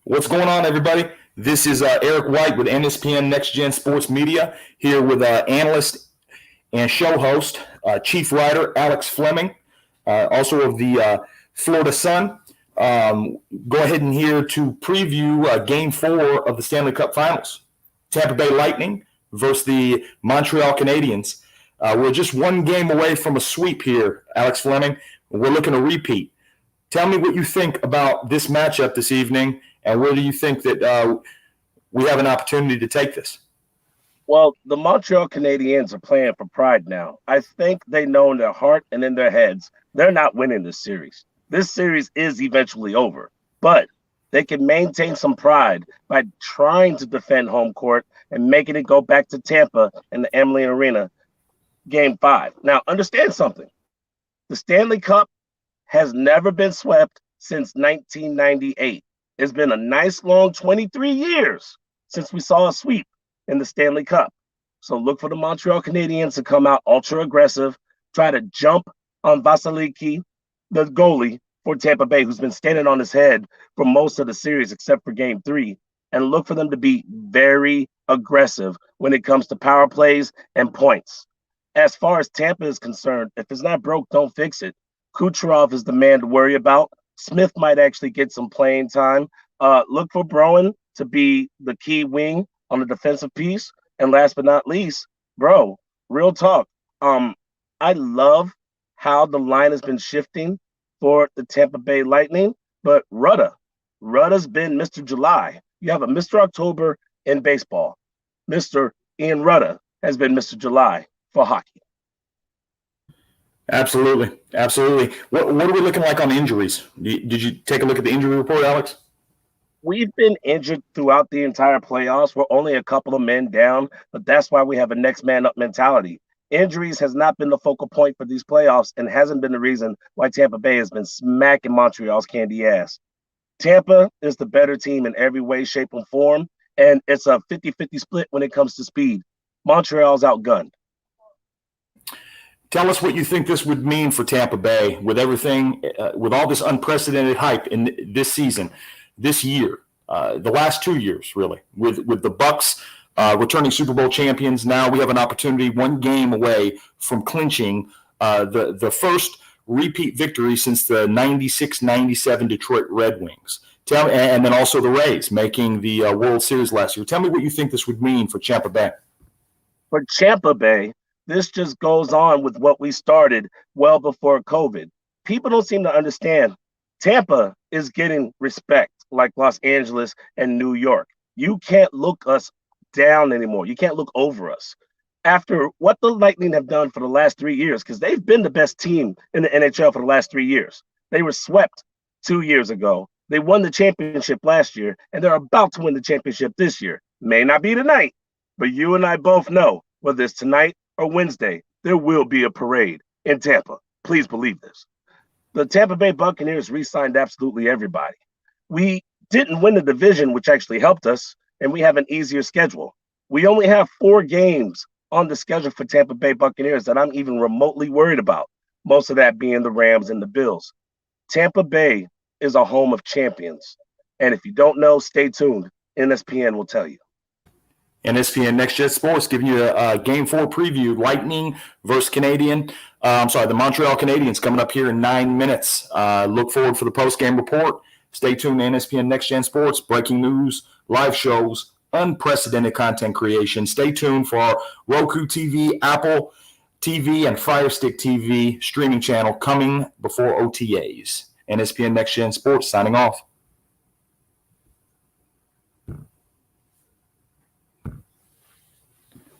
What's going on, everybody? This is Eric White with NSPN Nexgen Sports Media, here with analyst and show host, chief writer Alex Fleming, also of the Florida Sun. Go ahead and here to preview Game 4 of the Stanley Cup Finals. Tampa Bay Lightning versus the Montreal Canadiens. We're just one game away from a sweep here, Alex Fleming. We're looking to repeat. Tell me what you think about this matchup this evening, and where do you think that we have an opportunity to take this? Well, the Montreal Canadiens are playing for pride now. I think they know in their heart and in their heads they're not winning this series. This series is eventually over, but they can maintain some pride by trying to defend home court and making it go back to Tampa in the Amalie Arena Game 5. Now, understand something. The Stanley Cup has never been swept since 1998. It's been a nice long 23 years since we saw a sweep in the Stanley Cup. So look for the Montreal Canadiens to come out ultra aggressive, try to jump on Vasiliki, the goalie for Tampa Bay, who's been standing on his head for most of the series except for Game 3, and look for them to be very aggressive when it comes to power plays and points. As far as Tampa is concerned, if it's not broke, don't fix it. Kucherov is the man to worry about. Smith might actually get some playing time. Look for Broen to be the key wing on the defensive piece. And last but not least, bro, real talk. I love how the line has been shifting for the Tampa Bay Lightning, but Rudda's been Mr. July. You have a Mr. October in baseball. Mr. Ian Rudda has been Mr. July for hockey. Absolutely. What are we looking like on injuries? Did you take a look at the injury report, Alex? We've been injured throughout the entire playoffs. We're only a couple of men down, but that's why we have a next man up mentality. Injuries has not been the focal point for these playoffs and hasn't been the reason why Tampa Bay has been smacking Montreal's candy ass. Tampa is the better team in every way, shape, and form, and it's a 50-50 split when it comes to speed. Montreal's outgunned. Tell us what you think this would mean for Tampa Bay with everything, with all this unprecedented hype in this season, this year, the last 2 years, really, with the Bucks returning Super Bowl champions. Now we have an opportunity, one game away from clinching the first repeat victory since the 96-97 Detroit Red Wings. And then also the Rays making the World Series last year. Tell me what you think this would mean for Tampa Bay. For Tampa Bay, this just goes on with what we started well before COVID. People don't seem to understand. Tampa is getting respect like Los Angeles and New York. You can't look us down anymore. You can't look over us. After what the Lightning have done for the last 3 years, because they've been the best team in the NHL for the last 3 years. They were swept 2 years ago. They won the championship last year, and they're about to win the championship this year. May not be tonight, but you and I both know whether it's tonight or Wednesday, there will be a parade in Tampa. Please believe this. The Tampa Bay Buccaneers re-signed absolutely everybody. We didn't win the division, which actually helped us, and we have an easier schedule. We only have 4 games on the schedule for Tampa Bay Buccaneers that I'm even remotely worried about, most of that being the Rams and the Bills. Tampa Bay is a home of champions, and if you don't know, stay tuned. NSPN will tell you. NSPN Nexgen Sports giving you a Game 4 preview. Lightning versus the Montreal Canadiens coming up here in 9 minutes. Look forward for the post-game report. Stay tuned to NSPN Nexgen Sports. Breaking news, live shows, unprecedented content creation. Stay tuned for our Roku TV, Apple TV, and Fire Stick TV streaming channel coming before OTAs. NSPN Nexgen Sports signing off.